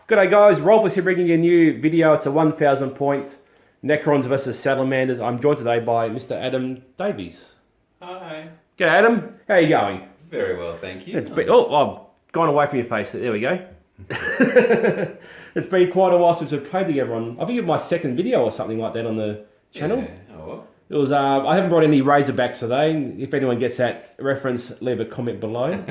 G'day guys, Rolfus here bringing you a new video. It's a 1,000 point Necrons vs Salamanders. I'm joined today by Mr. Adam Davies. Hi. G'day Adam, how are you going? Very well, thank you. I've gone away from your face. There we go. It's been quite a while since we've played together on, I think it's my second video or something like that on the channel. Yeah. Oh, well. It was, I haven't brought any Razorbacks today. If anyone gets that reference, leave a comment below.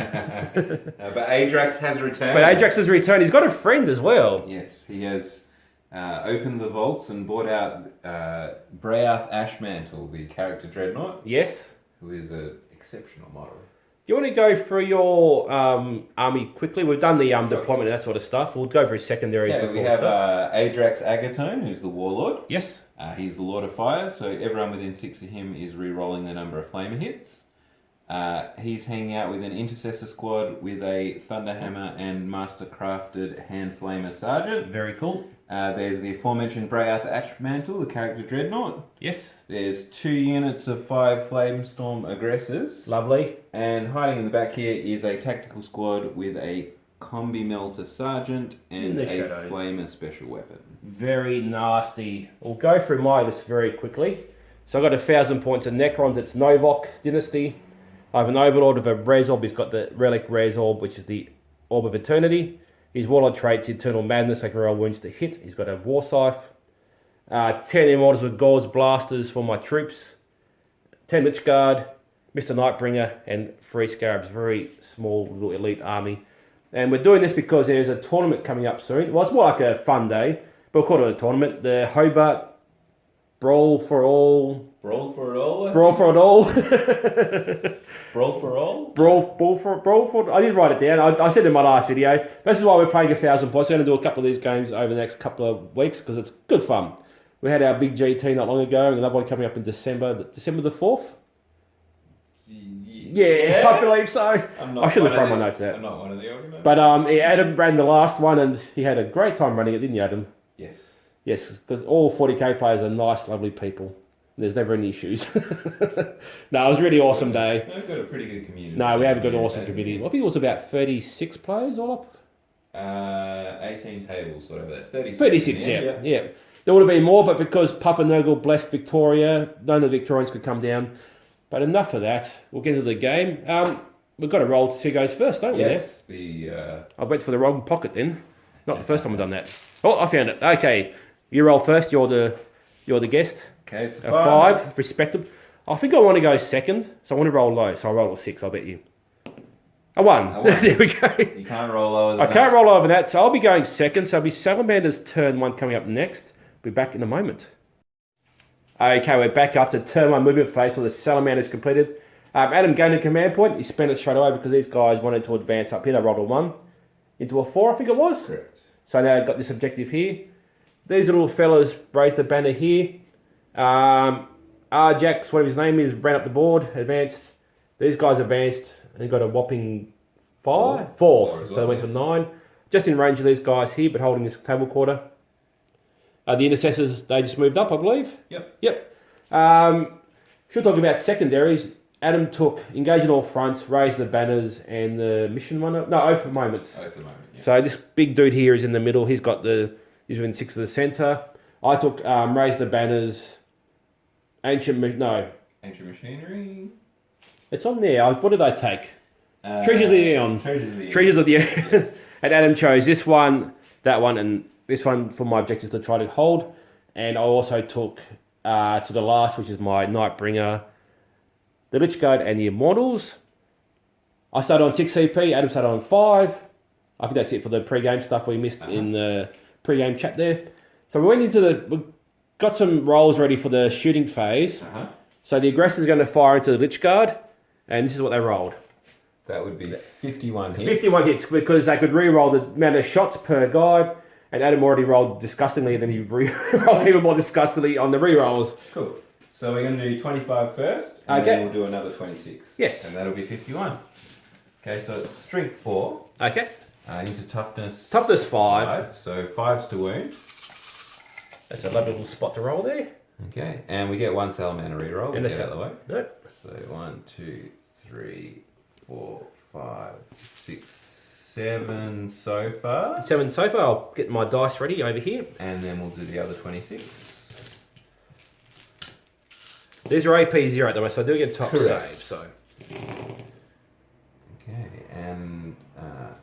But Ajax has returned. But Ajax has returned. He's got a friend as well. Yes, he has opened the vaults and brought out Brayath Ashmantle, the character Dreadnought, Yes. who is an exceptional model. Do you want to go through your army quickly? We've done the deployment and that sort of stuff. We'll go through secondaries Okay, before we have Ajax Agatone, who's the Warlord. Yes. He's the Lord of Fire, so everyone within 6 of him is re-rolling the number of flamer hits. He's hanging out with an Intercessor squad with a Thunderhammer and Master Crafted Hand Flamer Sergeant. Very cool. There's the aforementioned Brayath Ashmantle, the character Dreadnought. Yes. There's 2 units of 5 Flamestorm Aggressors. Lovely. And hiding in the back here is a tactical squad with a Combi Melter Sergeant and a shadows. Flamer Special Weapon. Very nasty. We'll go through my list very quickly. So I've got 1,000 points of Necrons. It's Novok Dynasty. I have an Overlord of a Resorb. He's got the Relic Resorb, which is the Orb of Eternity. His Warlord traits Eternal Madness. They can roll wounds to hit. He's got a War Scythe. 10 Immortals with Gauze Blasters for my troops. 10 Lich Guard, Mr. Nightbringer, and 3 Scarabs. Very small little elite army. And we're doing this because there's a tournament coming up soon. Well, it's more like a fun day, but we'll call it a tournament. The Hobart Brawl for All. Brawl for all? Brawl for It All. Brawl for all? Brawl for. I did write it down. I said in my last video. This is why we're playing 1,000 points. We're going to do a couple of these games over the next couple of weeks because it's good fun. We had our big GT not long ago, and another one coming up in December. December the 4th? Yeah, I believe so. I should have thrown my notes out. I'm not one of the organisers. But Adam ran the last one, and he had a great time running it, didn't you, Adam? Yes. Yes, because all 40k players are nice, lovely people. There's never any issues. No, it was a really awesome day. We've got a pretty good community. No, we have a good, awesome community. I think it was about 36 players all up. 18 tables, whatever that. 36, yeah. There would have been more, but because Papa Nurgle blessed Victoria, none of the Victorians could come down. But enough of that. We'll get into the game. We've got to roll to see who goes first, don't we? Yes. I went for the wrong pocket then. Not the first time I've done that. Oh, I found it. Okay, you roll first. You're the guest. Okay, it's a 5. Respectable. I think I want to go second, so I want to roll low. So I roll a 6. I'll bet you. A 1. There we go. You can't roll lower than I can't roll over that, so I'll be going second. So it'll be Salamander's turn 1 coming up next. Be back in a moment. Okay, we're back after turn 1 movement phase, so the Salamander's completed. Adam gained a command point. He spent it straight away because these guys wanted to advance up here. They rolled a 1 into a 4, I think it was. Correct. So now I've got this objective here. These little fellas raised the banner here. Ajax, whatever his name is, ran up the board, advanced. These guys advanced and got a whopping 4. So they went for 9. Just in range of these guys here, but holding this table quarter. The intercessors, they just moved up, I believe. Yep. Should talk about secondaries. Adam took engage in all fronts, raise the banners, and the mission one. No, Oath of Moments. Oath of Moment, yeah. So this big dude here is in the middle. He's in 6 of the centre. I took raise the banners, ancient Machinery. It's on there. What did I take? Treasures of the Aeon. Treasures of the Aeon. Yes. And Adam chose this one, that one, and this one for my objectives to try to hold. And I also took to the last, which is my Nightbringer, the Lich Guard, and the Immortals. I started on 6 CP, Adam started on 5. I think that's it for the pre-game stuff we missed in the pre-game chat there. So we went into we got some rolls ready for the shooting phase. So the aggressor's going to fire into the Lich Guard, and this is what they rolled. That would be 51 hits. 51 hits, because they could re-roll the amount of shots per guy, and Adam already rolled disgustingly, and then he re-rolled even more disgustingly on the re-rolls. Cool. So we're going to do 25 first, and then we'll do another 26. Yes. And that'll be 51. Okay, so it's strength 4. Okay. Into toughness. Toughness 5. So 5's to wound. That's a lovely little spot to roll there. Okay, and we get 1 salamander reroll. And get out of the way. Nope. So 1, 2, 3, 4, 5, 6, 7 so far. 7 so far. I'll get my dice ready over here. And then we'll do the other 26. These are AP 0 at the moment, so I do get top Correct. save. So. Okay, and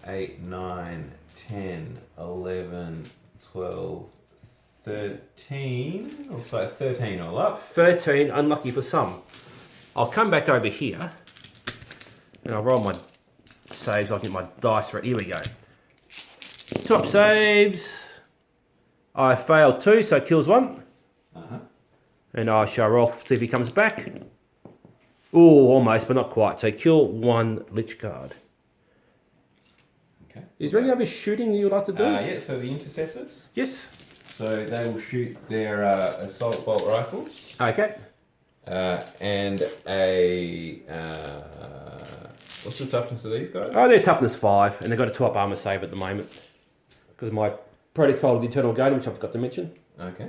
8, 9, 10, 11, 12, 13. Looks like 13 all up. 13, unlucky for some. I'll come back over here and I'll roll my saves. I'll get my dice ready. Here we go. Top saves. I failed 2, so kills 1. And I shall roll, see if he comes back. Oh, almost, but not quite. So kill 1 Lich Guard. Okay. Is there any other shooting you would like to do? Yeah, so the intercessors. Yes. So they will shoot their assault bolt rifles. Okay. And a... what's the toughness of these guys? Oh, they're toughness 5, and they've got a 2-up armor save at the moment. Because of my protocol of the Eternal Guardian, which I forgot to mention. Okay.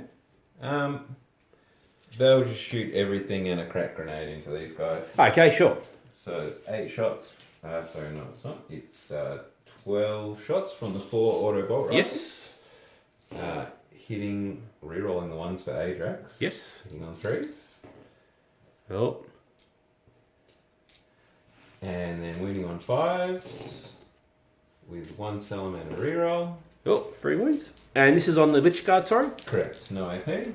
They'll just shoot everything and a crack grenade into these guys. Okay, sure. So it's 8 shots. Sorry, no, it's not. It's 12 shots from the 4 auto bolt rifles. Yes. Hitting, rerolling the ones for Adrax. Yes. Hitting on 3s. Oh. And then wounding on 5s. With 1 salamander reroll. Oh, 3 wounds. And this is on the Lich Guard, sorry? Correct. No AP.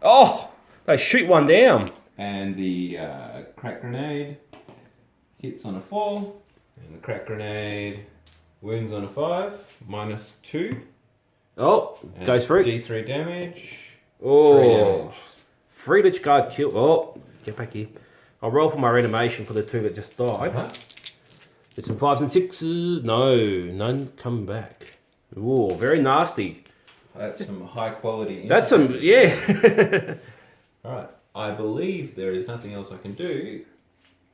Oh! They shoot 1 down. And the crack grenade hits on a 4. And the crack grenade wounds on a 5. -2. Oh, And goes through. D3 damage. 3 Oh. damage. 3 Lich Guard kill. Oh, get back here. I'll roll for my reanimation for the 2 that just died. Get some 5s and 6s. No, none come back. Oh, very nasty. That's some high quality. That's some, yeah. Alright, I believe there is nothing else I can do,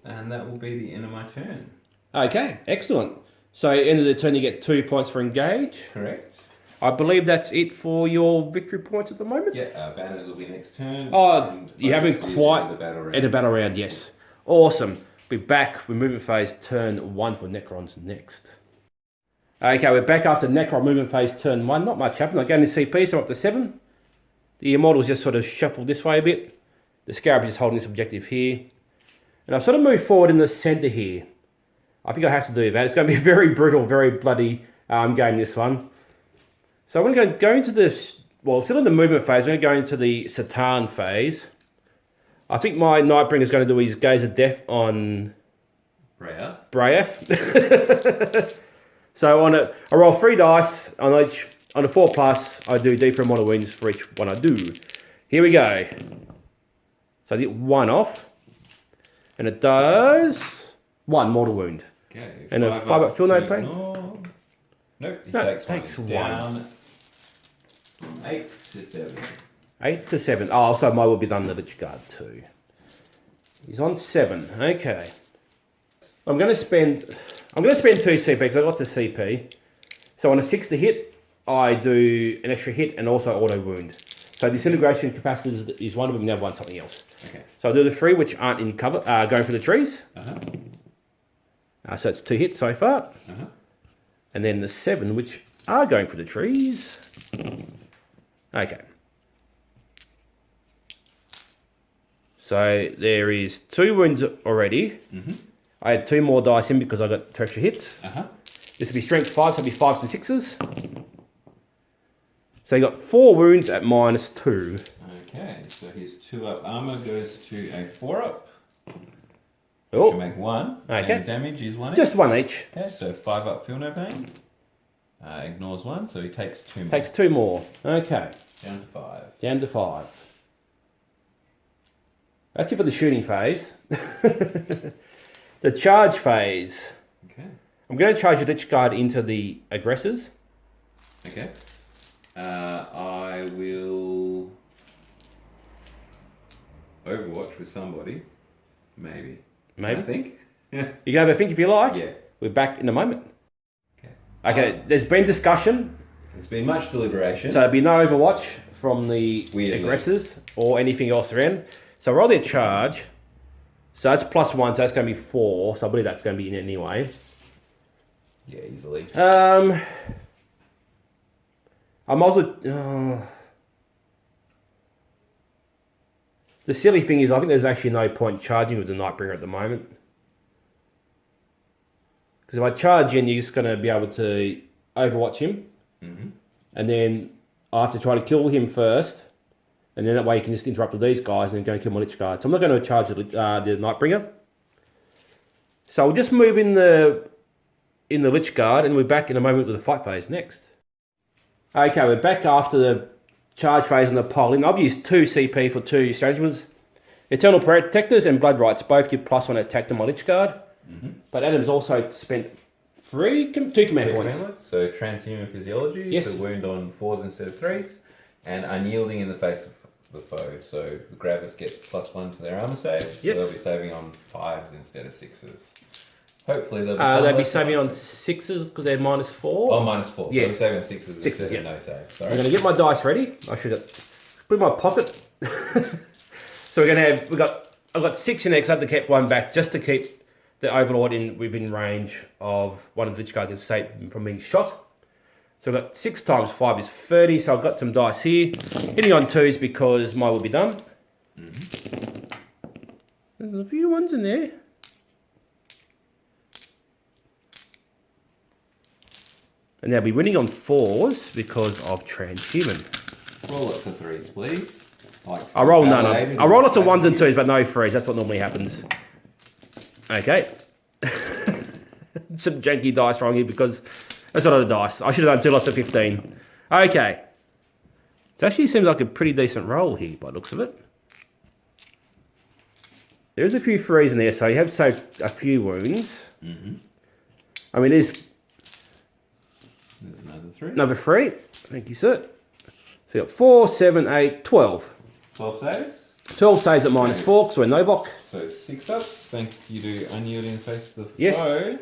and that will be the end of my turn. Okay, excellent. So end of the turn you get 2 points for engage. Correct? I believe that's it for your victory points at the moment. Yeah, banners will be next turn. Oh, and you haven't focus is quite in the battle round. in a battle round, yes. Awesome. Be back with movement phase turn 1 for Necrons next. Okay, we're back after Necron movement phase turn 1. Not much happened. I gained the CP, so I'm up to 7. The Immortals just sort of shuffled this way a bit. The Scarab is just holding this objective here. And I've sort of moved forward in the centre here. I think I have to do that. It's going to be a very brutal, very bloody game, this one. So I'm going to go into the... Well, still in the movement phase, I'm going to go into the Satan phase. I think my Nightbringer is going to do his Gaze of Death on... Braeth. So I roll 3 dice on a 4+. I do D4 mortal wounds for each one I do. Here we go. So I get 1 off, and it does 1 mortal wound. Okay. And a 5 up feel no pain. Nope. He No, takes one. Down 8 to 7. 8 to 7. Oh, so mine will be done the Lich Guard too. He's on 7. Okay. I'm going to spend 2 CP because I got the CP. So on a 6 to hit, I do an extra hit and also auto wound. So disintegration capacity is one of them. Now one something else. Okay. So I'll do the 3 which aren't in cover, going for the trees. So it's 2 hits so far. And then the 7 which are going for the trees. Okay. So there is 2 wounds already. I had 2 more dice in because I got 2 extra hits. This will be strength 5, so it'll be 5s and 6s. So you got 4 wounds at -2. Okay, so his 2-up armor goes to a 4-up. Oh, You make 1. Okay. And damage is 1 each. just 1 each. Okay, so 5-up feel no pain. Ignores 1, so he takes 2 more. Takes 2 more. Okay, Down to 5. down to 5. That's it for the shooting phase. The charge phase. Okay. I'm going to charge the Lich Guard into the aggressors. Okay. I will Overwatch with somebody. Maybe. Maybe. I think. Yeah. You can have a think if you like. Yeah. We're back in a moment. Okay. Okay, there's been discussion. There's been much deliberation. So there'll be no Overwatch from the Weirdly. aggressors or anything else around. So roll their charge. So that's +1, so that's going to be 4. So I believe that's going to be in anyway. Yeah, easily. I'm also. The silly thing is, I think there's actually no point charging with the Nightbringer at the moment. Because if I charge in, you're just going to be able to overwatch him. Mm-hmm. And then I have to try to kill him first. And then that way you can just interrupt with these guys and then go and kill my Lich Guard. So I'm not going to charge the Nightbringer. So we'll just move in the Lich Guard and we're back in a moment with the fight phase next. Okay, we're back after the charge phase on the polling. I've used 2 CP for 2 stratagems. Eternal Protectors and Blood Rights both give +1 attack to my Lich Guard. Mm-hmm. But Adam's also spent 2 command points. So Transhuman Physiology, Yes. to wound on 4s instead of 3s, and Unyielding in the face of the foe. So the Gravis gets +1 to their armor save, so Yes. they'll be saving on 5s instead of 6s. Hopefully they'll be They'll be saving on 6s because they're -4. Oh, -4. Yeah. So they're saving on 6s. Sixes, instead of yeah. no save. Sorry. I'm going to get my dice ready. I should have put in my pocket. So we're going to have, I've got 6 in there because I had to keep one back just to keep the Overlord within range of one of the Lich Guards to save him from being shot. So I've got 6 times 5 is 30. So I've got some dice here. Hitting on 2s because mine will be done. Mm-hmm. There's a few ones in there. And they'll be winning on 4s because of Transhuman. Roll lots of 3s, please. Like I roll none. validated I roll lots of with 1s and strategies. 2s, but no 3s. That's what normally happens. Okay. Some janky dice rolling here because that's not a dice. I should have done 2 lots of 15. Okay. It actually seems like a pretty decent roll here by the looks of it. There's a few 3s in there, so you have saved a few wounds. Mm-hmm. I mean, there's another 3. another 3. Thank you, sir. So you got 4, 7, 8, 12. 12 saves. 12 saves at -4 because we're Novok. So 6 up. Thank you to Unyielding in the face of the Yes. foe.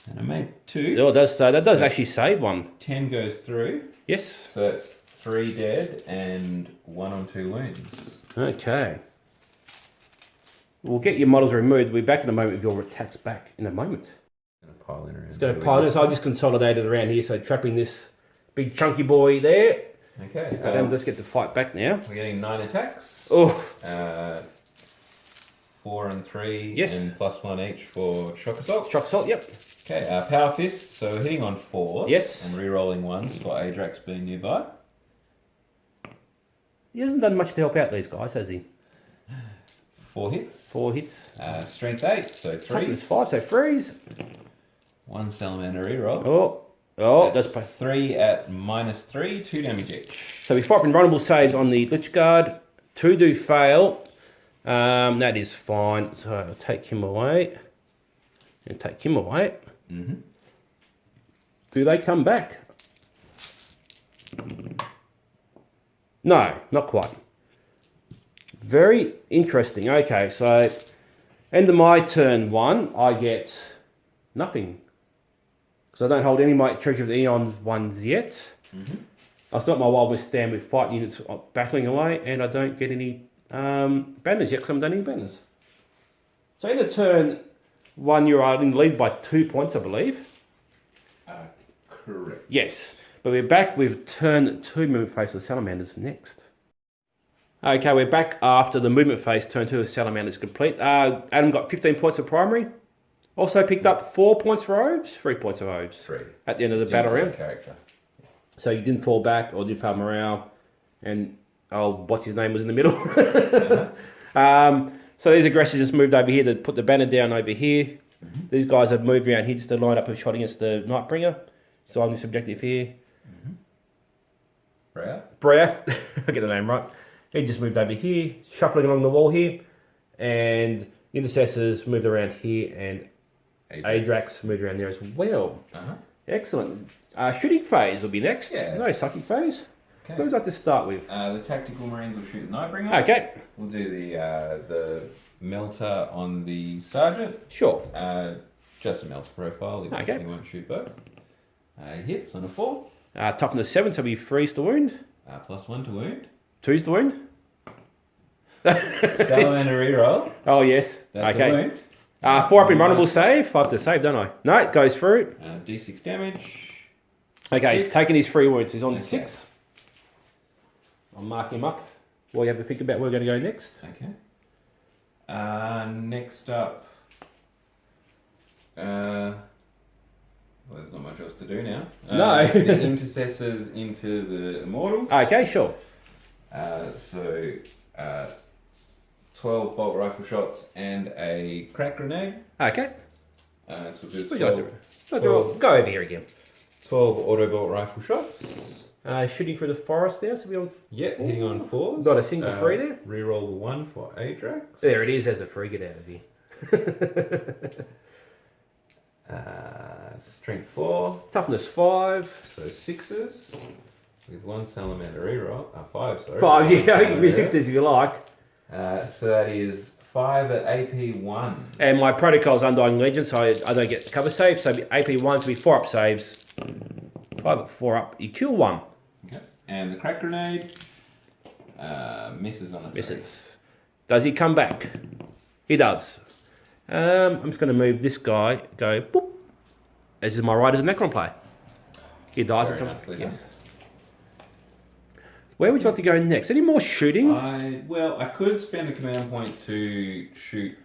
And I made 2. Oh, it does say that does actually save one. 10 goes through. Yes. So that's 3 dead and 1 on 2 wounds. Okay. We'll get your models removed. We'll be back in a moment with your attacks back in a moment. Gonna pile in around. It's going to pile in, so I just consolidated around here, so trapping this big chunky boy there. Okay. But let's get the fight back now. We're getting 9 attacks. Oh, 4 and 3. Yes. And +1 each for Shock Assault. shock assault, yep. Okay. Power Fist. So we're hitting on 4. Yes. And re-rolling 1s for Adrax being nearby. He hasn't done much to help out these guys, has he? 4 hits. 4 hits. Strength 8. So 3. Toughness 5, so freeze. 1 Salamander reroll. Oh, That's that's 3 at -3, 2 damage each. so we fight invulnerable saves on the Lich Guard. 2 do fail. That is fine. So I'll take him away. And take him away. Mm-hmm. Do they come back? No, not quite. Very interesting. Okay, so end of my turn 1, I get nothing. Because I don't hold any of my Treasure of the Eons ones yet. Mm-hmm. I start my Wild West stand with fight units battling away, and I don't get any banners yet because I haven't done any banners. So in the turn 1, you're in the lead by 2 points, I believe. Correct. Yes, but we're back with turn 2 movement phase of the Salamanders next. Okay, we're back after the movement phase, turn 2 of Salamanders complete. Adam got 15 points of primary. Also picked up 4 points for Oves, 3 points of Oves 3. at the end of the battle round. Character. So you didn't fall back or did fail morale, and what's his name was in the middle. So these aggressors just moved over here to put the banner down over here. Mm-hmm. These guys have moved around here just to line up a shot against the Nightbringer. So I'm this objective here. Breath, I get the name right. He just moved over here, shuffling along the wall here, and Intercessors moved around here, and Adrax moved around there as well. Excellent. Shooting phase will be next. Yeah. No psychic phase. Okay. Who would you like to start with? The Tactical Marines will shoot the Nightbringer. Okay, We'll do the Melter on the Sergeant. sure. Just a Melter profile. Okay. He won't shoot both. Hits on a 4. Toughness 7, so we freeze to wound. +1 to wound. 2's to wound. Salamander reroll. Oh yes. That's okay. a wound. 4 up invulnerable save. I have to save, don't I? No, it goes through. D6 damage. Okay, 6. he's taking his 3 wounds. He's on Okay. 6. I'll mark him up while you have to think about where we're going to go next. Okay. Next up. Well, there's not much else to do now. No. The intercessors into the immortals. Okay, sure. 12 bolt rifle shots and a crack grenade. Okay. So do What would you like 12, to do? Go over here again. 12 auto bolt rifle shots. Shooting through the forest now, so we're on. Yeah, hitting on 4s. Got a single free there. Reroll the 1 for Ajax. There it is, as a free. Get out of here. Strength 4. Toughness 5. So 6s. With 1 salamander reroll. 5, sorry. 5, yeah, you can be 6s if you like. So that is 5 at AP 1. And my protocol's Undying Legend, so I don't get cover saves. So AP 1 to be 4 up saves. 5 at 4 up, you kill 1. Okay. And the crack grenade misses on a 3. Misses. Does he come back? He does. I'm just going to move this guy, go boop. This is my right as a Necron player. He dies Very and comes. nicely done. Yes. Where would you like to go next? Any more shooting? I could spend a command point to shoot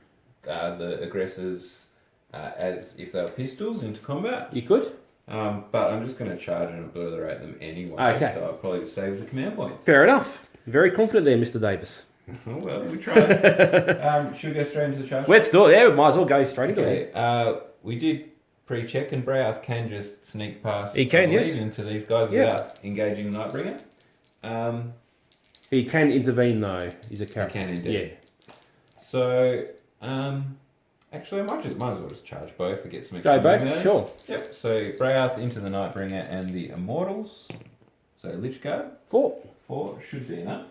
the aggressors as if they were pistols into combat. You could. But I'm just going to charge and obliterate them anyway. Okay. So I'll probably just save the command points. Fair enough. Very confident there, Mr. Davis. Oh, well, we tried. Should we go straight into the charge? Let's do it. Yeah, we might as well go straight into it. Okay. We did pre-check, and Braouth can just sneak past. He can, I believe, yes. into these guys without engaging Nightbringer. He can intervene though. He's a character. He can indeed. Yeah. So, actually, I might as well just charge both and get some Go extra both. movement. Sure. Yep. So Braouth into the Nightbringer and the Immortals. So Lich Guard 4. 4 should be enough.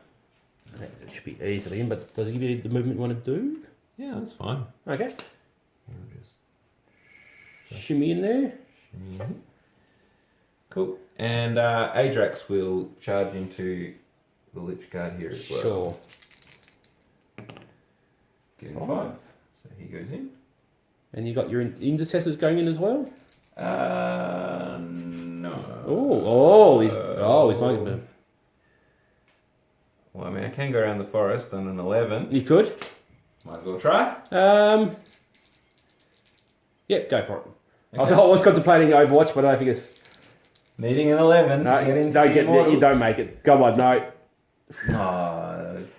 It should be easily in, but does it give you the movement you want to do? Yeah, that's fine. Okay. I'll just Shimmy in there. Cool. And Ajax will charge into the Lich Guard here as well. Sure. Getting 5. 5. So he goes in. And you got your intercessors going in as well. No. He's not. Well, I mean, I can go around the forest on an 11. You could. Might as well try. Yep, go for it. Okay. I was contemplating Overwatch, but I don't think it's. Needing an 11 No, to get into don't the get. Immortals. You don't make it. Come on, no.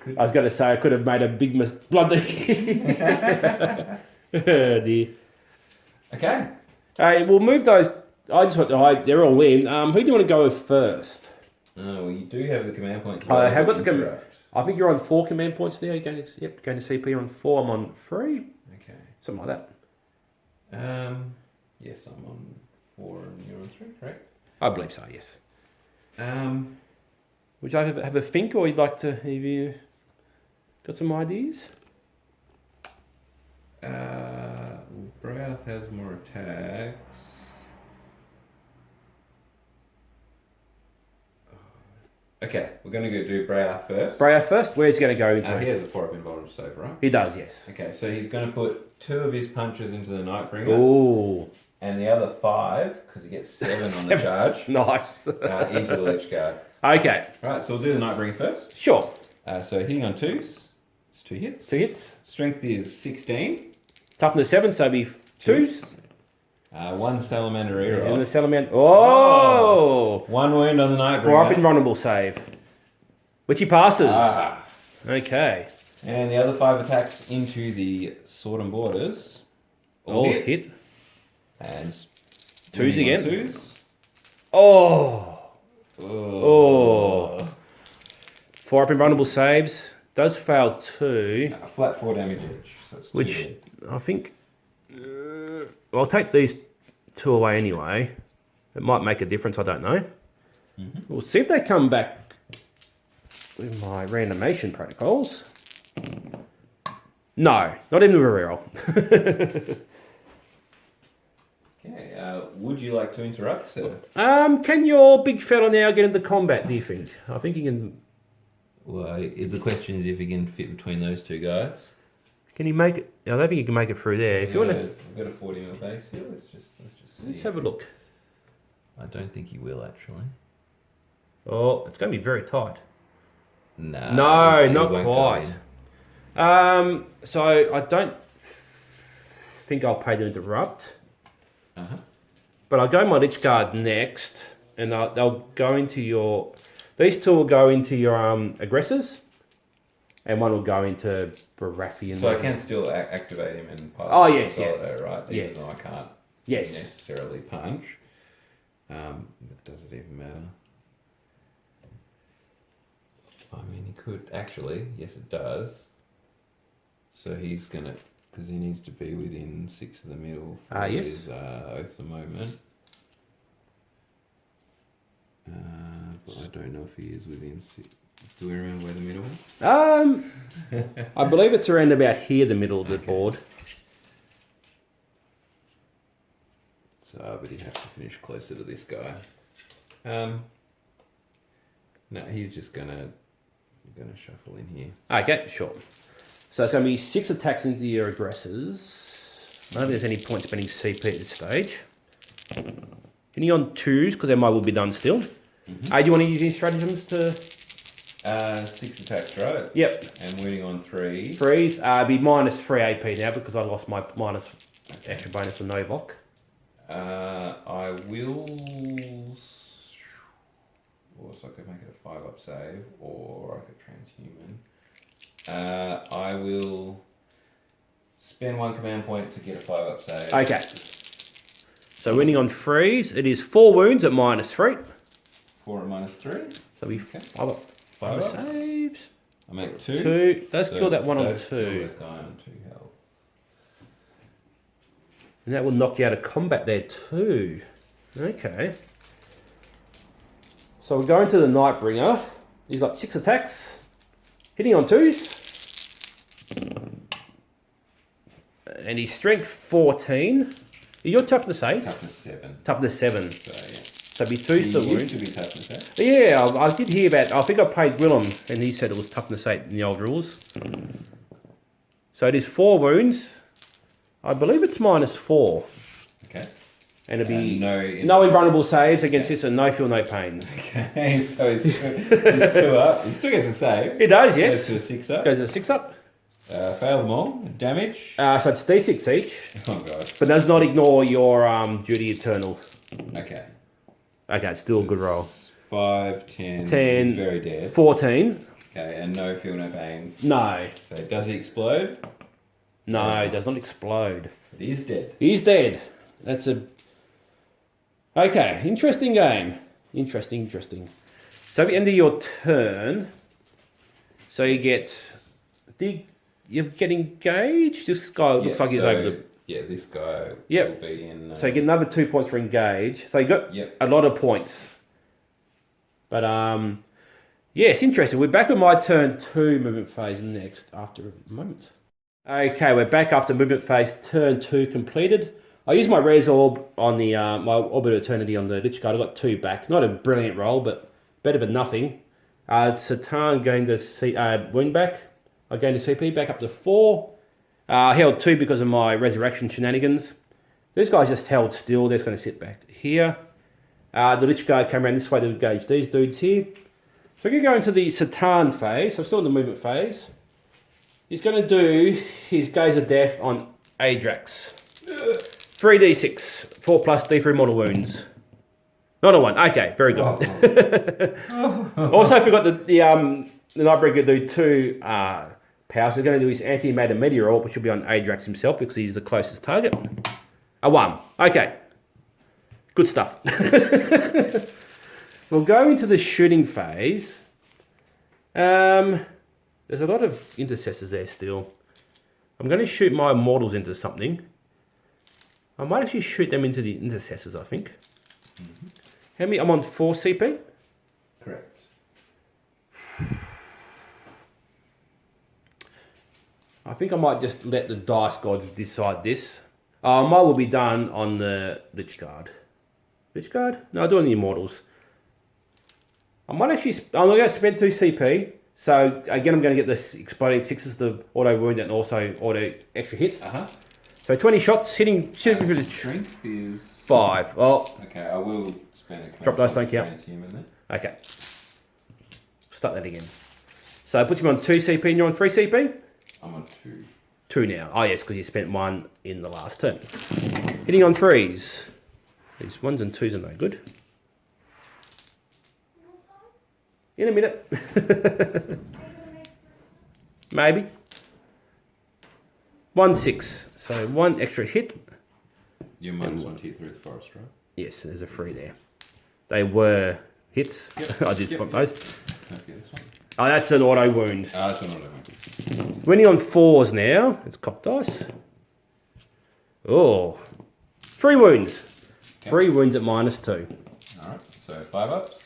Could... I was going to say I could have made a big blunder. Dear. Okay. We'll move those. They're all in. Who do you want to go with first? Well, you do have the command points. I have got the interrupt. I think you're on 4 command points there. You're going to, going to CP on 4. I'm on 3. Okay. Something like that. Yes, I'm on 4 and you're on 3, correct? I believe so, yes. Um, Would you like to have a think, or you'd like to, have you got some ideas? Braouth has more attacks. Okay, we're going to go do Braouth first. Braouth first? Where's he going to go into? He has a 4 up invulnerable save, right? He does, yes. Okay, so he's going to put 2 of his punches into the Nightbringer. Ooh. And the other 5, because he gets 7 on the charge, Nice. into the Lich Guard. Okay. Right, so we'll do the Nightbringer first. Sure. So hitting on 2s, it's 2 hits. 2 hits. Strength is 16. Toughness 7, so it'll be 2s. 1 salamander In the reroll. salamander. Oh! 1 wound on the Nightbringer. 4 up invulnerable save. Which he passes. Okay. And the other 5 attacks into the Sword and Borders. All hit. And 2s again. 2s. Oh! Oh! 4 up invulnerable saves. Does fail 2. Flat 4 damage each. So it's 2 Which hit. I think. I'll take these 2 away anyway. It might make a difference, I don't know. We'll see if they come back with my reanimation protocols. No, not even with a reroll. Okay, would you like to interrupt, sir? Can your big fella now get into combat, do you think? I think he can. Well, the question is if he can fit between those 2 guys. Can he make it? I don't think he can make it through there. If you want to, I've got a 40 mil base here. Let's just see. let's have a look. I don't think he will actually. Oh, it's going to be very tight. No, No, not quite. So I don't think I'll pay to interrupt. But I'll go my Lich Guard next, and they'll go into your. These two will go into your aggressors, and one will go into Baratheon. So I can still activate him and pass. Oh yes, yeah, right. Yes. Even though I can't yes. necessarily punch. But does it even matter? I mean, he could actually. Yes, it does. So he's gonna, because he needs to be within 6 of the middle for yes. his oaths of moment. But I don't know if he is within 6. Do we remember where the middle is? I believe it's around about here, the middle of the board. So, but he'd have to finish closer to this guy. No, he's just gonna shuffle in here. Okay, sure. So it's going to be 6 attacks into your aggressors. I don't think there's any point spending CP at this stage. Any on 2s, because they might will be done still. Do you want to use any stratagems to... 6 attacks, right? Yep. And winning on 3. 3s. Be minus 3 AP now because I lost my minus extra bonus on Novok. I will... Also, I could make it a 5-up save, or I could transhuman. I will spend 1 command point to get a 5-up save. Okay. So winning on 3s, it is 4 wounds at minus 3. 4 at minus 3. So we 5-up 5 saves. I make 2. 2. Does kill that one on does 2. kill this guy on 2 health. And that will knock you out of combat there too. Okay. So we're going to the Nightbringer. He's got 6 attacks. Hitting on 2s. And he's strength 14. You're toughness 8. Toughness 7. Toughness 7. So, yeah. So it'd be 2 to He wound. used to be toughness 8. Yeah, I did hear about. I think I played Willem, and he said it was toughness 8 in the old rules. So it is 4 wounds. I believe it's minus 4. Okay. And it'd be And no invulnerable saves against this, and no feel, no pain. Okay, so he's 2 up. He still gets a save. It does, Goes yes. to a 6 up. Goes to 6 up. Fail them all. Damage. So it's D6 each, Oh gosh. but does not ignore your Duty Eternal. Okay. Okay, it's still a good roll. 5, 10. 10. He's very dead. 14. Okay, and no feel, no pains. No. So does he explode? No, it does not explode. It is dead. He's dead. That's a... Okay, interesting game. Interesting. So at the end of your turn, so you get... You get engaged? This guy looks like he's over the... Yeah, this guy Yep. will be in... So you get another 2 points for engage. So you got a lot of points. But, yeah, it's interesting. We're back with my turn 2 movement phase next after a moment. Okay, we're back after movement phase, turn 2 completed. I used my Res Orb on the my Orbit of Eternity on the Lich Guard. I got 2 back. Not a brilliant roll, but better than nothing. Satan going to wound back. I gained a CP back up to 4. Held 2 because of my resurrection shenanigans. These guys just held still. They're just going to sit back here. The Lich Guard came around this way to engage these dudes here. So we're going to go into the Satan phase. So I'm still in the movement phase. He's going to do his Gaze of Death on Adrax. 3d6, 4 plus d3 mortal wounds. Not a 1. Okay, very good. Also forgot the Nightbringer do 2 powers. He's going to do his Antimatter Meteor Orb, which will be on Adrax himself because he's the closest target. A 1. Okay. Good stuff. We'll go into the shooting phase. There's a lot of intercessors there still. I'm going to shoot my mortals into something. I might actually shoot them into the intercessors, I think. Mm-hmm. How many? I'm on 4 CP? Correct. I think I might just let the dice gods decide this. Mine will be done on the Lich Guard. Lich Guard? No, I'll do it on the Immortals. I might actually... I'm going to spend 2 CP. So again, I'm going to get this exploding 6s, the auto wound and also auto extra hit. So 20 shots, shooting for the strength is 5. Oh, okay. I will spend a drop those, don't count. transhuman then. Okay. Start that again. So it puts him on 2 CP and you're on 3 CP? I'm on 2. 2 now. Oh yes, because you spent 1 in the last turn. Hitting on 3s. These 1s and 2s are no good. In a minute. Maybe. 1 6. So 1 extra hit. You're -1 to hit through the forest, right? Yes, there's a 3 there. They were hits. Yep. I did spot those. Okay, this one. Oh, that's an auto wound. That's an auto wound. Winning on 4s now. It's cop dice. Oh. 3 wounds. Okay. 3 wounds at -2. Alright, so 5 ups.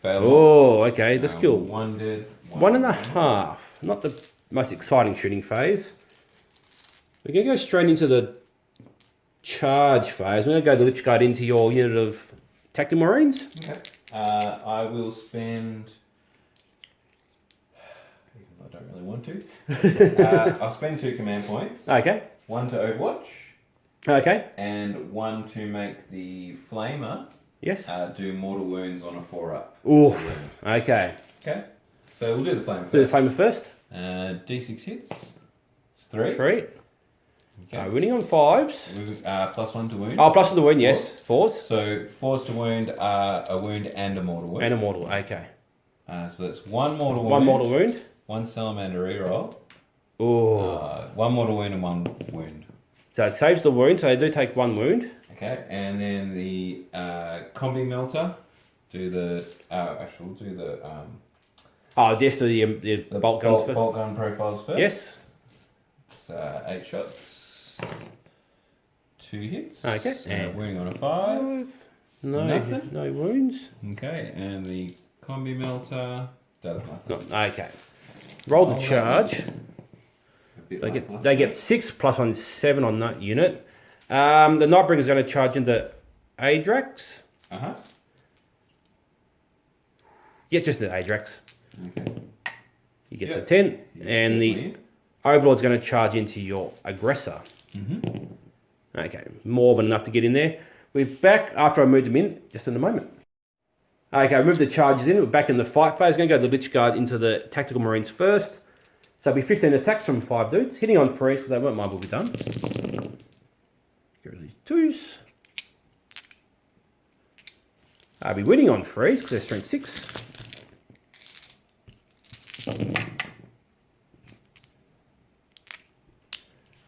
Fail. Oh, okay. The skill. 1 dead. 1.5. Not the most exciting shooting phase. We're going to go straight into the charge phase. We're going to go the Lich Guard into your unit of Tactical Marines. Okay. I will spend. I don't really want to. I'll spend 2 command points. Okay. 1 to Overwatch. Okay. And 1 to make the Flamer Yes. do mortal wounds on a 4-up. Ooh. Okay. Okay. So we'll do the Flamer Do the first. Flamer first. D6 hits. It's 3. 3. Okay. Winning on 5s. With, +1 to wound. Oh, plus of the wound, yes. 4s. So 4s to wound are a wound and a mortal wound. And a mortal. Okay. So that's 1 mortal wound. 1 mortal wound. 1 salamander reroll. Oh. 1 mortal wound and 1 wound. So it saves the wound, so they do take 1 wound. Okay, and then the combi melter. Do the actually we'll do the Oh, just the bolt guns first. bolt gun profiles first. Yes. It's 8 shots. 2 hits. Okay. And wounding on a 5. No. Nothing? No wounds. Okay, and the combi melter does nothing. No. Okay. Roll the Roll that charge. A bit They get 6 plus 1 7 on that unit. The Nightbringer's going to charge into Adrax. Yeah, just the Adrax. Okay. He gets Yep. a 10, and the Definitely. Overlord's going to charge into your aggressor. Okay, more than enough to get in there. We're back after I moved them in, just in a moment. Okay, I moved the charges in. We're back in the fight phase. Going to go the Lich Guard into the Tactical Marines first. So it'll be 15 attacks from 5 dudes. Hitting on 3s because they won't mind will be done. Get rid of these 2s. I'll be winning on 3s because they're strength 6.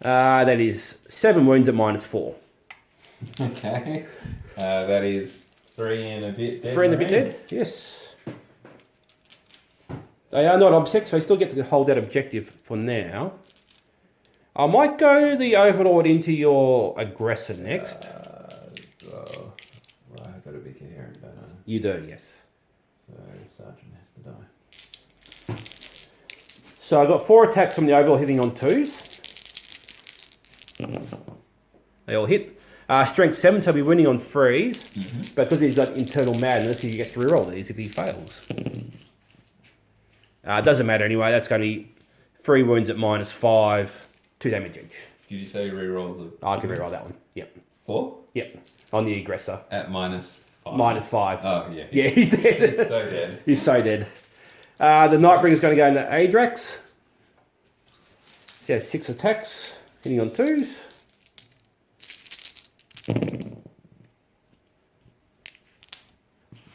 That is 7 wounds at -4. Okay. That is 3 and a bit dead. 3 and a bit dead? Yes. They are not obsec, so you still get to hold that objective for now. I might go the Overlord into your aggressor next. Well, I've got a big hair, don't I? You do, yes. So Sergeant has to die. So I got 4 attacks from the Overlord hitting on 2s. They all hit. Strength 7, so he'll be winning on 3s. But because he's got internal madness, he gets to reroll these if he fails. It doesn't matter anyway. That's going to be 3 wounds at -5, 2 damage each. Did you say reroll the? I can reroll that one. Yep. 4? Yep. On the aggressor. At -5. -5. Oh yeah. Yeah, he's dead. He's so dead. He's so dead. The Nightbringer's going to go into Adrax. He has 6 attacks, hitting on 2s.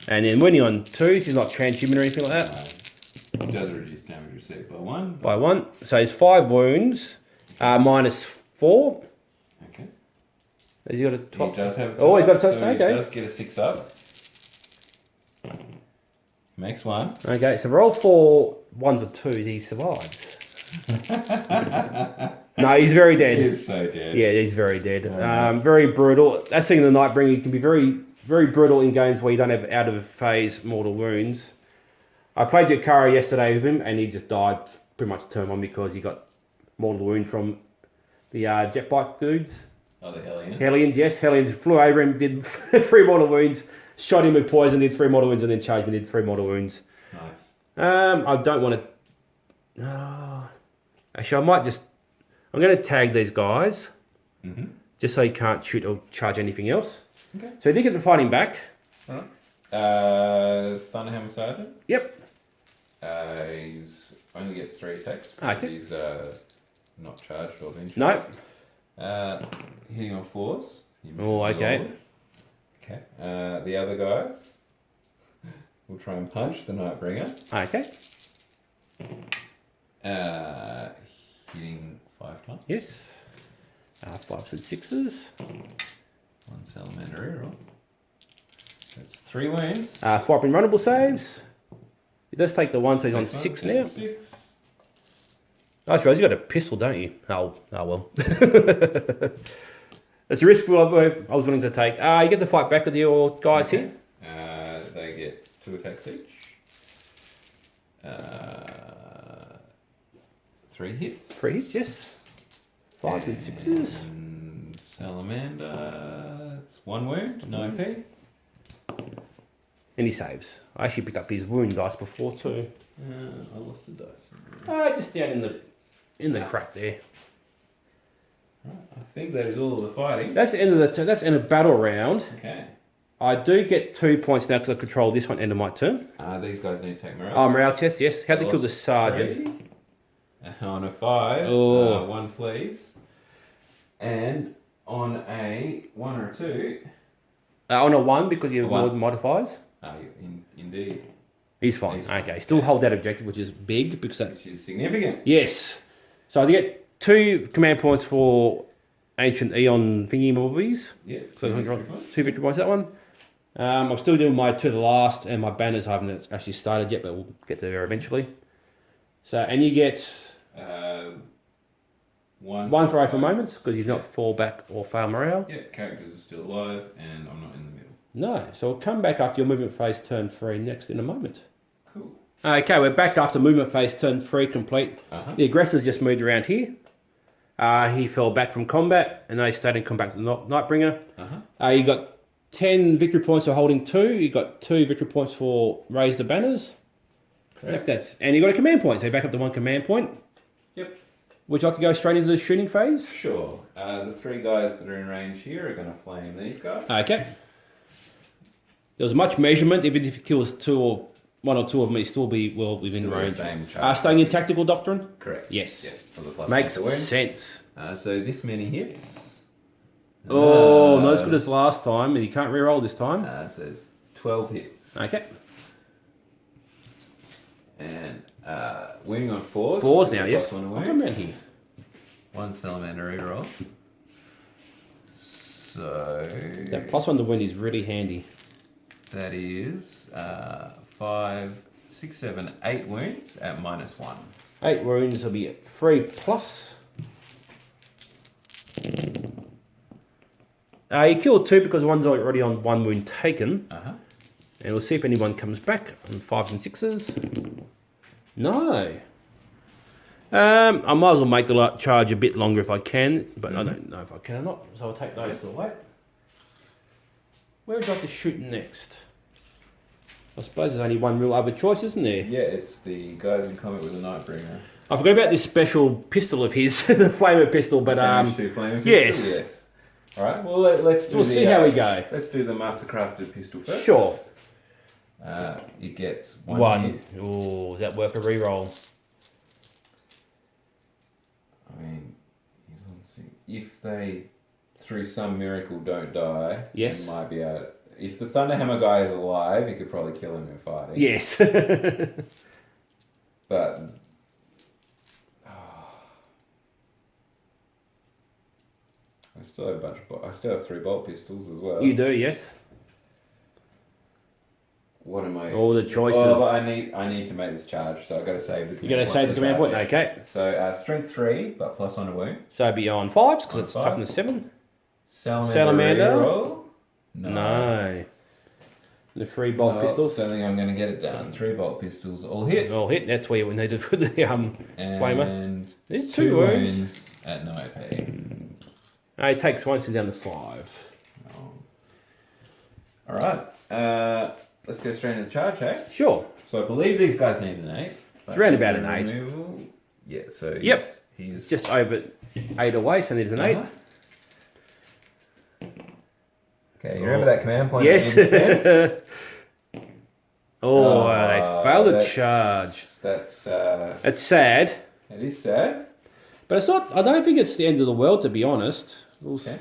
And then winning on 2s, he's not transhuman or anything like that. It does reduce damage received by 1. By 1. So he's 5 wounds, -4. Okay. Has he got a 12? He does have a 12. Oh, he's got a 12, So okay. he does get a 6 up. Makes 1. Okay, so roll 4 1s or 2s, he survives. No, he's very dead. He's so dead. Yeah, he's very dead. Very brutal. That's the thing, the Nightbringer, you can be very, very brutal in games where you don't have out of phase mortal wounds. I played Jakara yesterday with him, and he just died pretty much turn 1 because he got mortal wound from the jet bike dudes. Oh, the Hellion. Hellions, yes. Hellions flew over him, did 3 mortal wounds, shot him with poison, did 3 mortal wounds, and then charged him, did 3 mortal wounds. Nice. I don't want to. No. Actually, I might just. I'm going to tag these guys. Mm-hmm. Just so he can't shoot or charge anything else. Okay. So he did get the fighting back. All right. Thunderhammer Sergeant. Yep. He's only gets 3 attacks. Okay. He's not charged or injured. No. Hitting on 4s. He misses Oh, with okay. all. Okay. The other guys will try and punch the Nightbringer. Okay. Hitting 5 times. Yes. 5s and 6s. 1 Salamander reroll. That's 3 wounds. 5 unrunnable saves. He does take the 1, so he's on Next one, 6 now. 6. I suppose you got a pistol, don't you? Oh well. It's a risk I was willing to take. You get to fight back with your guys here. They get 2 attacks each. 3 hits. 3 hits, yes. 5s and 6s. And Salamander, it's 1 wound, no P. And he saves. I actually picked up his wound dice before too. I lost the dice. Just down in the crack there. Right, I think that is all of the fighting. That's the end of the that's end of battle round. Okay. I do get 2 points now because I control this one end of my turn. These guys need to take morale. Morale test, yes. How'd they kill the sergeant? 3. On a 5, Oh. 1 flees. And on a 1 or 2, On a 1 because you have A 1. more modifiers. indeed, He's fine. He's fine. Okay, still hold that objective, which is big because that's which is significant. yes. So I get 2 command points for ancient Eon thingy movies. Yeah. So 2 points. 2 victory points that one. I'm still doing my to the last and my banners. I haven't actually started yet, but we'll get there eventually. So and you get 1 for 8 for moments because you've not fall back or fail morale. Yeah, characters are still alive, and I'm not in the middle. No, so we'll come back after your movement phase turn 3 next in a moment. Cool. Okay, we're back after movement phase turn 3 complete. Uh-huh. The aggressor's just moved around here. He fell back from combat, and they stayed in combat with the Nightbringer. Uh-huh. You got 10 victory points for holding 2. You got 2 victory points for raise the banners. Correct. That's, and you got a command point, so you back up to 1 command point. Yep. Would you like to go straight into the shooting phase? Sure. The 3 guys that are in range here are going to flame these guys. Okay. There's much measurement, even if he kills 1 or 2 of them, he still be well within Still the range. same charge. Staying in tactical doctrine? Correct. Yes. Yes. For the plus Makes 1 to win. sense. So this many hits. Oh, not as good as last time, and you can't reroll this time. So it's 12 hits. Okay. And winning on 4s. 4s now, yes. Plus 1 to I'll win. come around here. 1 Salamander reroll. So That plus 1 to win is really handy. that is 5, 6, 7, 8 wounds at -1. 8 wounds will be at 3 plus. You killed 2 because one's already on 1 wound taken. Uh-huh. And we'll see if anyone comes back on 5s and 6s. No. I might as well make the charge a bit longer if I can, but I don't know if I can or not. So I'll take those to the way. Where would you like to shoot next? I suppose there's only one real other choice, isn't there? Yeah, it's the guys in combat with the Nightbringer. I forgot about this special pistol of his, the flamer pistol, but Damage to flaming pistol? yes. Yes. All right. Well, let's do. We'll see how we go. Let's do the mastercrafted pistol first. Sure. It gets 1 hit. Oh, is that worth a reroll? I mean, he's on 6. If they, through some miracle, don't die, Yes. he might be able. If the Thunderhammer guy is alive, he could probably kill him in fighting. Yes. But I still have a bunch of. I still have 3 bolt pistols as well. You do, yes. What am I? All the choices. Well, but I need to make this charge, so I've got to save the. You got to save the command point? Okay. So strength 3, but plus 1 to wound. So be on 5s because On it's 5. toughness 7. Salamander. Reroll? No. The 3 bolt pistols. Don't think I'm going to get it done. 3 bolt pistols, all hit. All hit. That's where we need to put the flamer. And There's 2 2 wounds. wounds at no AP. It takes 1, so down to 5. All right. Let's go straight into the charge, eh? Sure. So So I believe these guys need an 8. It's around about an 8. Removal. Yeah, so Yep. he's Just over 8 away, so there's an 8. Okay, you remember that command point? Yes. That They failed the charge. That's It's sad, it is sad. but it's not. I don't think it's the end of the world, to be honest. Okay.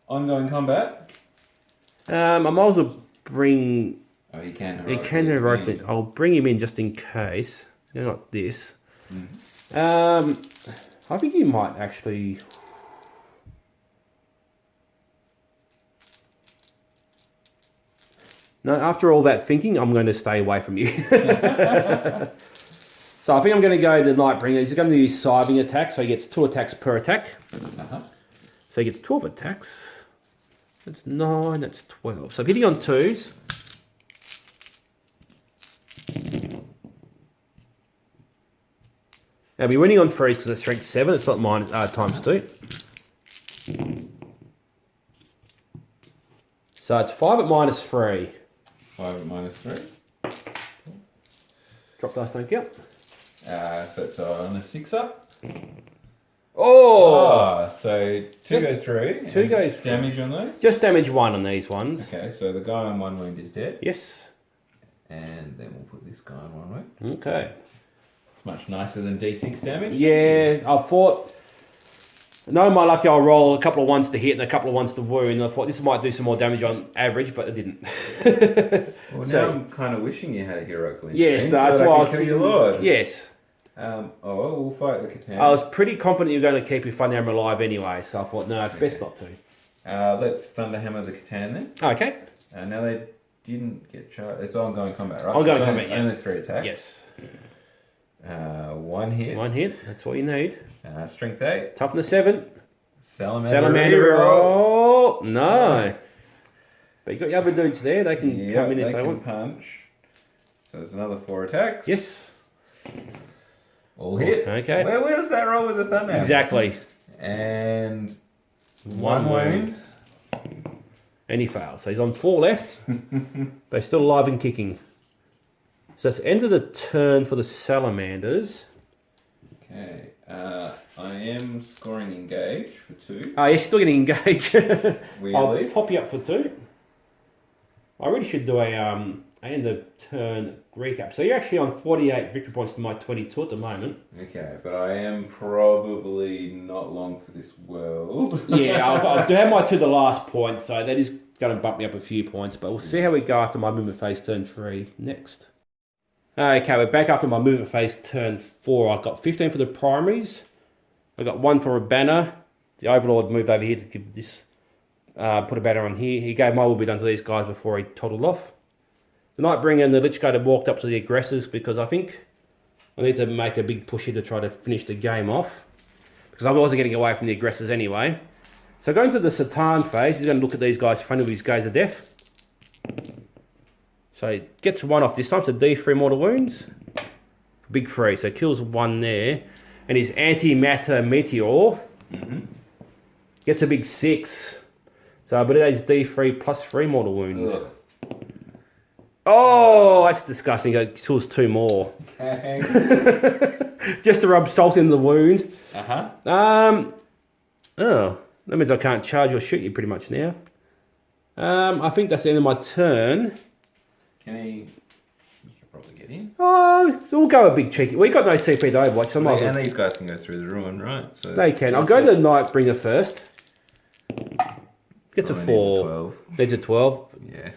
Ongoing combat. I might as well bring. Oh, he can. He can heroically. I'll bring him in just in case. No, not this. I think he might actually. No, after all that thinking, I'm going to stay away from you. So I think I'm going to go the Nightbringer. He's going to use Scything attack, so he gets 2 attacks per attack. So he gets 12 attacks. That's 9, that's 12. So hitting on 2s. Now we're winning on 3s because it's strength 7. It's not minus times 2. So it's 5 at minus 3. 5 at minus 3. Drop dice don't count. So it's on a 6 up. Oh! So 2 go through. 2 goes through. Damage on those? Just damage 1 on these ones. Okay, so the guy on 1 wound is dead. Yes. And then we'll put this guy on 1 wound. Okay. It's much nicer than D6 damage. Yeah, I thought... Knowing my lucky, I'll roll a couple of ones to hit and a couple of ones to wound. I thought this might do some more damage on average, but it didn't. Well, So- now I'm kind of wishing you had a heroic link. Yes, so that's that why I I was... can kill your lord. Yes. We'll fight the Catan. I was pretty confident you were going to keep your fun armor alive anyway, so I thought, no, it's best not to. Let's Thunderhammer the Catan then. Okay. Now they didn't get charged. It's ongoing combat, right? Ongoing So combat, yeah. Only 3 attacks. Yes. 1 hit. 1 hit, that's all you need. Strength 8. Toughness 7. Salamander reroll. roll. No. But you got the other dudes there, they can Yep, come in if they can want. punch. So there's another 4 attacks. Yes. All hit. Okay. Where's that roll with the Thunderhammer? Exactly. And 1 1 wound. And he fails. So he's on 4 left. But he's still alive and kicking. So that's the end of the turn for the Salamanders. Okay. I am scoring engage for 2. Oh, you're still getting engaged. I'll Weirdly. pop you up for 2. I really should do a end of turn recap. So you're actually on 48 victory points to my 22 at the moment. Okay, but I am probably not long for this world. Yeah, I'll do have my 2 the last point, so that is going to bump me up a few points, but we'll see how we go after my movement phase turn 3 next. Okay, we're back after my movement phase turn 4. I've got 15 for the primaries. I've got 1 for a banner. The Overlord moved over here to give this, put a banner on here. He gave my will be done to these guys before he toddled off. The Nightbringer and the Lich Guard have walked up to the aggressors because I think I need to make a big push here to try to finish the game off. Because I wasn't getting away from the aggressors anyway. So going to the Satan phase, he's going to look at these guys in front of his Gaze of Death. So he gets 1 off this time, so D3 mortal wounds. Big 3, so kills 1 there. And his antimatter meteor gets a big 6. So I believe that's D3 plus 3 mortal wounds. Ugh. Oh, that's disgusting. It kills 2 more. Okay. Just to rub salt in the wound. Uh-huh. Oh, that means I can't charge or shoot you pretty much now. I think that's the end of my turn. Can he... You could probably get in. Oh, we'll go a big cheeky. We've got no CP to Overwatch, so I might as well- And these guys can go through the ruin, right? So They can. I'll go to the Nightbringer first. Gets a 4. 12. Needs a 12. Yeah.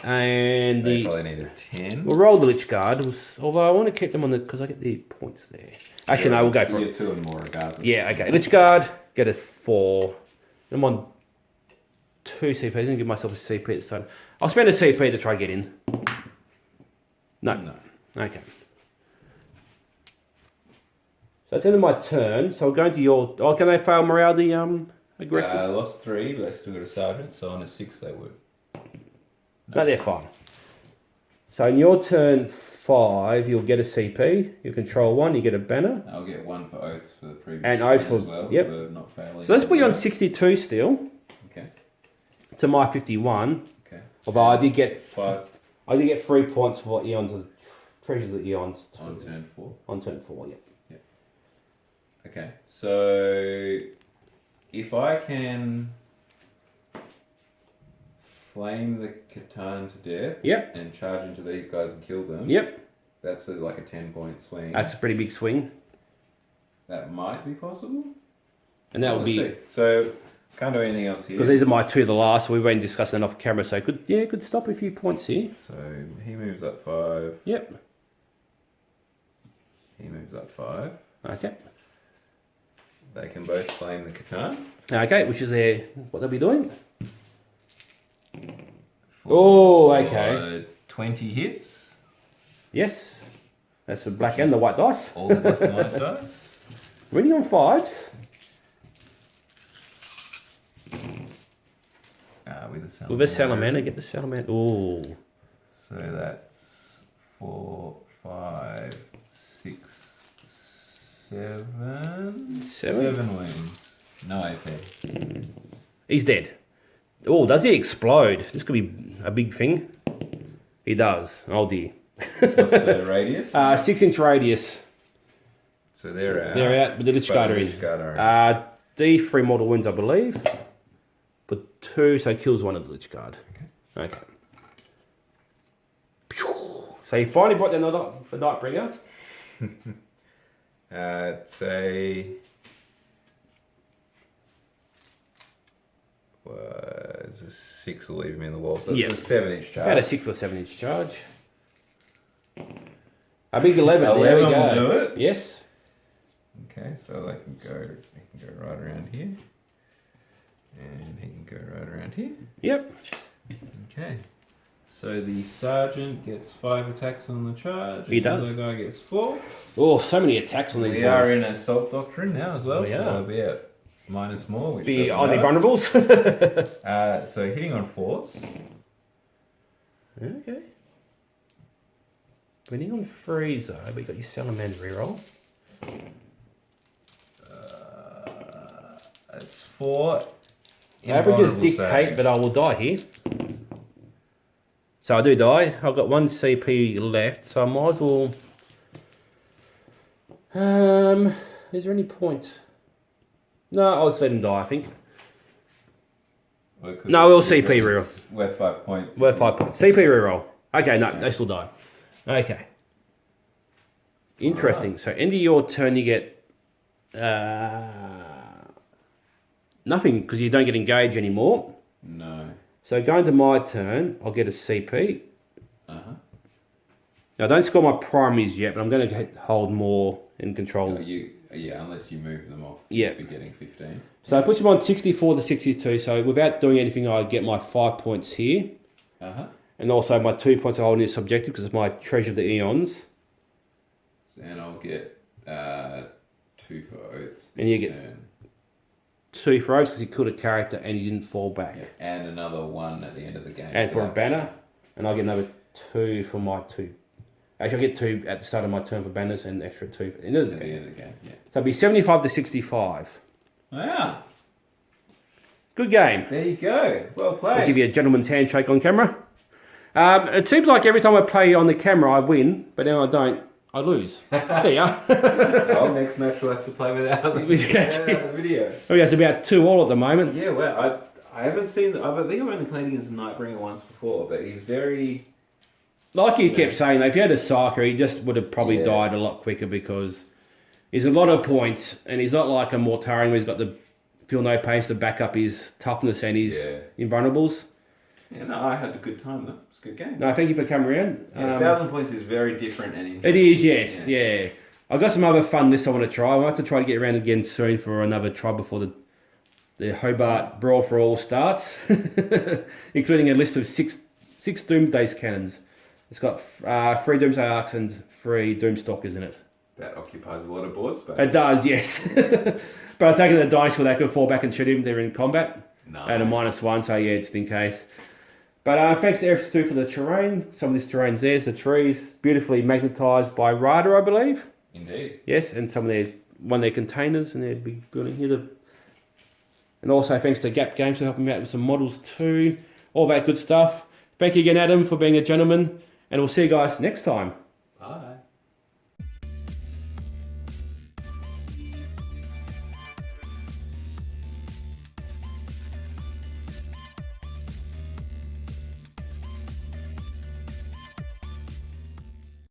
And They the... probably need a 10. We'll roll the Lich Guard. Although I want to keep them on the... Because I get the points there. Actually, no, we'll go for You're it. 2 and more regardless. Yeah, okay. Lich Guard, get a 4. I'm on 2 CP. I'm going to give myself a CP this time. I'll spend a CP to try to get in. No. Okay. So that's the end of my turn. So we're going to your... Oh, can they fail morale, the aggressive? Lost 3, but they still got a sergeant, so on a 6 they would. No, they're fine. So in your turn 5, you'll get a CP. You control 1, you get a banner. I'll get 1 for oaths for the previous And one oaths as for- well, yep. for not failing. So let's put you on 62 still, Okay. to my 51. Okay. Although I did get 5. 3 points for Eon's Treasures of the Eons. On turn 4. On turn 4, yeah. Okay, so if I can flame the Catan to death Yep. and charge into these guys and kill them, Yep. that's like a 10-point swing. That's a pretty big swing. That might be possible. And that would Let's be... see. So, can't do anything else here. Because these are my 2 of the last. We've been discussing it off camera, so could stop a few points here. So, he moves up 5. Yep. He moves up 5. Okay. They can both flame the Catan. Okay, which is what they'll be doing. Oh, okay. 20 hits. Yes. That's the black and the white dice. All the black and white dice. Winning on 5s. With a salamander. With a salamander, get the salamander. Oh. So that's 4, 5, 6, 7. 7 wounds. No AP. He's dead. Oh, does he explode? This could be a big thing. He does. Oh dear. What's the radius? 6-inch radius. So they're out. They're out with the Lich Guard in. D3 mortal wounds, I believe. For 2, so kills one of the Lich Guard. Okay. So he finally brought down the Nightbringer. It's a... It's a 6 will leave him in the wall. So it's a 7-inch charge. About a 6 or 7-inch charge. A big 11. 11 there we go. will do it. Yes. Okay, so they can go right around here. And he can go right around here. Yep. Okay. So the sergeant gets 5 attacks on the charge. He does. The other guy gets 4. Oh, so many attacks on these We boys. are in Assault Doctrine now as well. We so are. they'll be at minus more. Which Be doesn't on the matter. vulnerables. So hitting on 4s. Okay. Winning on 3s though, but you got your salamander reroll. It's 4. Averages invulnerable dictate, save. but I will die here. So I do die. I've got 1 CP left, so I might as well... is there any point? No, I'll just let him die, I think. Well, it could No, be we'll because CP reroll. it's worth 5 points. Worth 5 points. CP reroll. Okay, no, they still die. Okay. Interesting. So end of your turn, you get nothing because you don't get engaged anymore. No. So going to my turn, I'll get a CP. Uh-huh. Now, I don't score my primaries yet, but I'm going to hold more in control. Unless you move them off. Yeah. You'll be getting 15. So I put them on 64 to 62. So without doing anything, I get my 5 points here. Uh-huh. And also my 2 points I hold in this objective because it's my Treasure of the Eons. And I'll get 2 for oaths. And you get- turn. 2 for oaths because he killed a character and he didn't fall back. Yeah, and another 1 at the end of the game. And for a banner. And I get another 2 for my 2. Actually, I get 2 at the start of my turn for banners and extra 2 at the end of the At the game. end of the game, yeah. So it'd be 75 to 65. Yeah. Good game. There you go. Well I'll played. give you a gentleman's handshake on camera. It seems like every time I play on the camera, I win, but now I don't. I lose. There you are. Well, next match we'll have to play without the video. Oh, yeah, it's about 2-2 at the moment. Yeah, well, I haven't seen... I think I've only played against a Nightbringer once before, but he's very... Like you kept saying, if he had a Psyker, he just would have probably died a lot quicker because he's a lot of points, and he's not like a Mortarion where he's got the feel no pace to back up his toughness and his invulnerables. Yeah, no, I had a good time though. It's a good game. No, thank you for coming around. 1,000 points is very different and It interesting. is, yes, yeah. I've got some other fun lists I want to try. I'll have to try to get around again soon for another try before the Hobart Brawl for All starts, including a list of six Doomsday cannons. It's got 3 Doomsday Arcs and 3 Doomstalkers in it. That occupies a lot of board space. It does, yes. But I'm taking the dice where they could fall back and shoot him. They're in combat. Nice. And a -1, so yeah, just in case. But thanks to F2 for the terrain. Some of this terrain's there, the trees, beautifully magnetised by Rider, I believe. Indeed. Yes, and some of their containers and their big building here. And also thanks to Gap Games for helping me out with some models too. All that good stuff. Thank you again, Adam, for being a gentleman. And we'll see you guys next time.